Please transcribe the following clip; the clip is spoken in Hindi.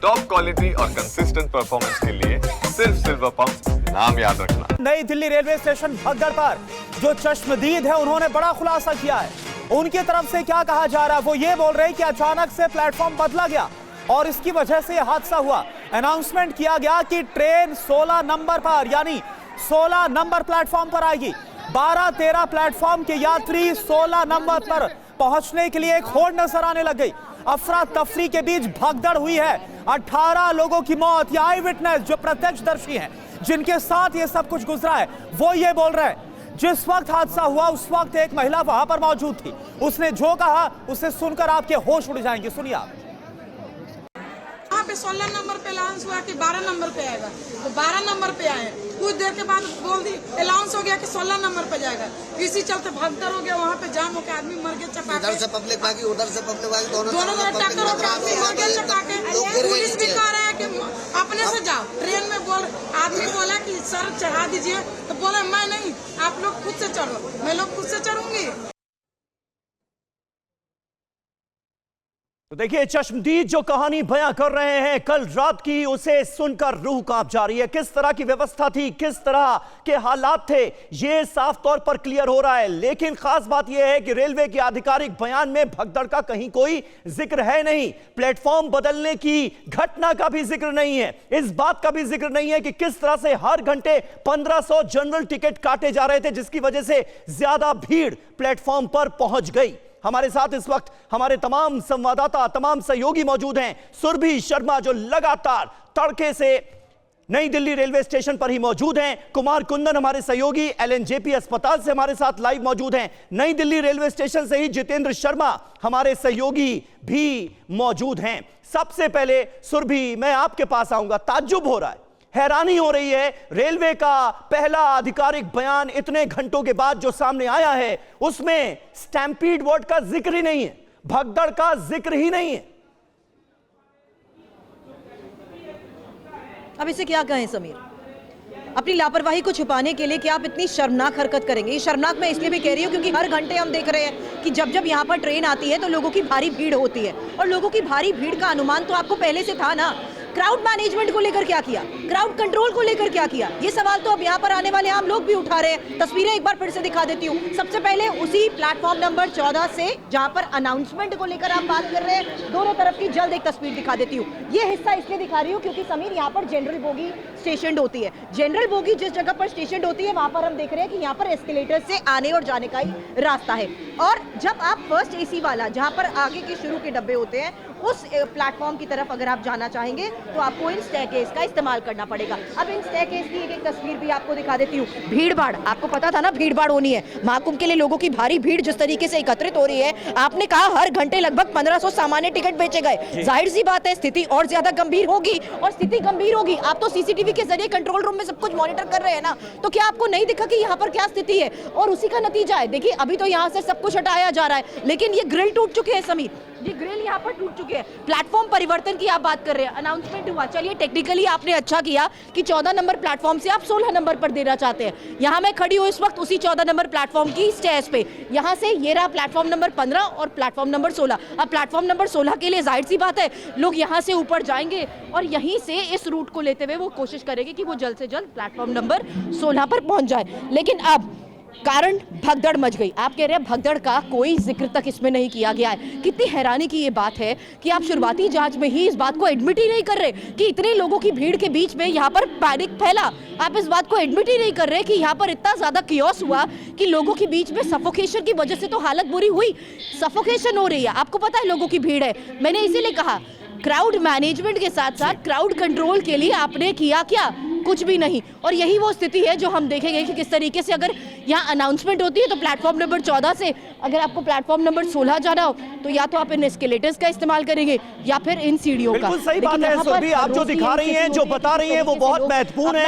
टॉप क्वालिटी और कंसिस्टेंट परफॉर्मेंस के लिए सिर्फ सिल्वर पंप नाम याद रखना। नई दिल्ली रेलवे स्टेशन भगदड़ पर जो चश्मदीद है उन्होंने बड़ा खुलासा किया है। उनकी तरफ से क्या कहा जा रहा है, वो ये बोल रहे हैं कि अचानक से प्लेटफॉर्म बदला गया और इसकी वजह से यह हादसा हुआ। अनाउंसमेंट किया गया कि ट्रेन 16 नंबर पर यानी 16 नंबर प्लेटफॉर्म पर आएगी। 12-13 प्लेटफॉर्म के यात्री 16 नंबर पर पहुंचने के लिए एक होड़ नजर आने लग गई। अफरा तफरी के बीच भगदड़ हुई है। 18 लोगों की मौत। या आई विटनेस जो प्रत्यक्षदर्शी हैं, जिनके साथ ये सब कुछ गुजरा है, वो ये बोल रहे हैं जिस वक्त हादसा हुआ उस वक्त एक महिला वहां पर मौजूद थी। उसने जो कहा उसे सुनकर आपके होश उड़ जाएंगे। सुनिए आप। वहाँ पे 16 नंबर पे अलाउंस हुआ कि 12 नंबर पे आएगा, तो 12 नंबर पे आए। कुछ देर के बाद बोल दी अलाउंस हो गया कि 16 नंबर पे जाएगा। इसी चलते भगदड़ हो गया, वहाँ पे जाम हो के आदमी मर गया चपा के। इधर से पब्लिक भागी, उधर से पब्लिक भागी, दोनों टक्कर हो के आदमी मर गया चपा के। पुलिस भी कह रहा है कि अपने से जाओ। ट्रेन में आदमी बोला कि सर चढ़ा दीजिए, तो बोले मैं नहीं, आप लोग खुद से चढ़ो। मैं लोग खुद से चढ़ूंगी। तो देखिए चश्मदीद जो कहानी बयां कर रहे हैं कल रात की, उसे सुनकर रूह कांप जा रही है। किस तरह की व्यवस्था थी, किस तरह के हालात थे, ये साफ तौर पर क्लियर हो रहा है। लेकिन खास बात यह है कि रेलवे के आधिकारिक बयान में भगदड़ का कहीं कोई जिक्र है नहीं। प्लेटफॉर्म बदलने की घटना का भी जिक्र नहीं है। इस बात का भी जिक्र नहीं है कि किस तरह से हर घंटे 1500 जनरल टिकट काटे जा रहे थे, जिसकी वजह से ज्यादा भीड़ प्लेटफॉर्म पर पहुंच गई। हमारे साथ इस वक्त हमारे तमाम संवाददाता, तमाम सहयोगी मौजूद हैं। सुरभि शर्मा जो लगातार तड़के से नई दिल्ली रेलवे स्टेशन पर ही मौजूद हैं। कुमार कुंदन हमारे सहयोगी LNJP अस्पताल से हमारे साथ लाइव मौजूद हैं। नई दिल्ली रेलवे स्टेशन से ही जितेंद्र शर्मा हमारे सहयोगी भी मौजूद हैं। सबसे पहले सुरभि, मैं आपके पास आऊंगा। ताज्जुब हो रहा है, हैरानी हो रही है, रेलवे का पहला आधिकारिक बयान इतने घंटों के बाद जो सामने आया है उसमें स्टैम्पीड वर्ड का जिक्र ही नहीं है, भगदड़ का जिक्र ही नहीं है। अब इसे क्या कहें समीर, अपनी लापरवाही को छुपाने के लिए क्या आप इतनी शर्मनाक हरकत करेंगे। ये शर्मनाक मैं इसलिए भी कह रही हूँ क्योंकि हर घंटे हम देख रहे हैं कि जब जब यहाँ पर ट्रेन आती है तो लोगों की भारी भीड़ होती है, और लोगों की भारी भीड़ का अनुमान तो आपको पहले से था ना। क्राउड मैनेजमेंट को लेकर क्या किया, क्राउड कंट्रोल को लेकर क्या किया, ये सवाल तो अब यहाँ पर आने वाले आम लोग भी उठा रहे हैं। तस्वीरें एक बार फिर से दिखा देती हूँ। सबसे पहले उसी प्लेटफॉर्म नंबर 14 से जहाँ पर अनाउंसमेंट को लेकर आप बात कर रहे हैं, दोनों तरफ की जल्द एक तस्वीर दिखा देती हूँ। ये हिस्सा इसलिए दिखा रही हूँ क्योंकि समीर यहाँ पर जनरल बोगी स्टेशन होती है। जनरल बोगी जिस जगह पर स्टेशन होती है वहां पर हम देख रहे हैं कि यहाँ पर एस्केलेटर से आने और जाने का ही रास्ता है। और जब आप फर्स्ट AC वाला जहाँ पर आगे के शुरू के डब्बे होते हैं उस प्लेटफॉर्म की तरफ अगर आप जाना चाहेंगे तो आपको इन स्टेयरकेस का इस्तेमाल करना पड़ेगा। अब इन स्टेयरकेस की एक तस्वीर भी आपको दिखा देती हूँ। भीड़ भाड़, आपको पता था ना भीड़ भाड़ होनी है। महाकुंभ के लिए लोगों की भारी भीड़ जिस तरीके से एकत्रित हो रही है, आपने कहा हर घंटे लगभग 1500 सामान्य टिकट बेचे गए। जाहिर सी बात है स्थिति और ज्यादा गंभीर होगी, और स्थिति गंभीर होगी। आप तो CCTV के जरिए कंट्रोल रूम में सब कुछ मॉनिटर कर रहे हैं ना, तो क्या आपको नहीं दिखा कि यहाँ पर क्या स्थिति है, और उसी का नतीजा है। देखिए अभी तो यहाँ से सब कुछ हटाया जा रहा है, लेकिन ये ग्रिल टूट चुके हैं समीर, ये ग्रिल यहाँ पर टूट चुके हैं। प्लेटफॉर्म परिवर्तन की आप बात कर रहे हैं, अनाउंसमेंट हुआ। चलिए टेक्निकली आपने अच्छा किया कि 14 नंबर प्लेटफॉर्म से आप 16 नंबर पर देना चाहते हैं। यहाँ मैं खड़ी हूँ इस वक्त उसी 14 नंबर प्लेटफॉर्म की स्टेज पे। यहाँ से ये रहा प्लेटफॉर्म नंबर 15 और प्लेटफॉर्म नंबर 16। अब प्लेटफॉर्म नंबर 16 के लिए जाहिर सी बात है लोग यहाँ से ऊपर जाएंगे और यहीं से इस रूट को लेते हुए वो कोशिश करेंगे कि वो जल्द से जल्द प्लेटफॉर्म नंबर 16 पर पहुंच जाए। लेकिन अब कारण भगदड़ मच गई। आप कह रहे हैं भगदड़ का कोई जिक्र तक इसमें नहीं किया गया है। कितनी हैरानी की ये बात है कि आप शुरुआती जांच में ही इस बात को एडमिट ही नहीं कर रहे कि इतने लोगों की भीड़ के बीच में यहाँ पर पैनिक फैला। आप इस बात को एडमिट ही नहीं कर रहे कि यहाँ पर इतना ज्यादा कियोस हुआ कि लोगों के बीच में सफोकेशन की वजह से तो हालत बुरी हुई, सफोकेशन हो रही है। आपको पता है लोगों की भीड़ है। मैंने इसीलिए कहा क्राउड मैनेजमेंट के साथ साथ क्राउड कंट्रोल के लिए आपने किया क्या, कुछ भी नहीं। और यही वो स्थिति है जो हम देखेंगे कि किस तरीके से अगर यहाँ अनाउंसमेंट होती है तो प्लेटफॉर्म नंबर 14 से अगर आपको प्लेटफॉर्म नंबर 16 जाना हो तो या तो आप इन एस्केलेटर्स का इस्तेमाल करेंगे या फिर इन सीढ़ियों का। बिल्कुल सही बात है सुरभि, आप जो दिखा रही हैं, जो बता रही हैं वो बहुत महत्वपूर्ण है।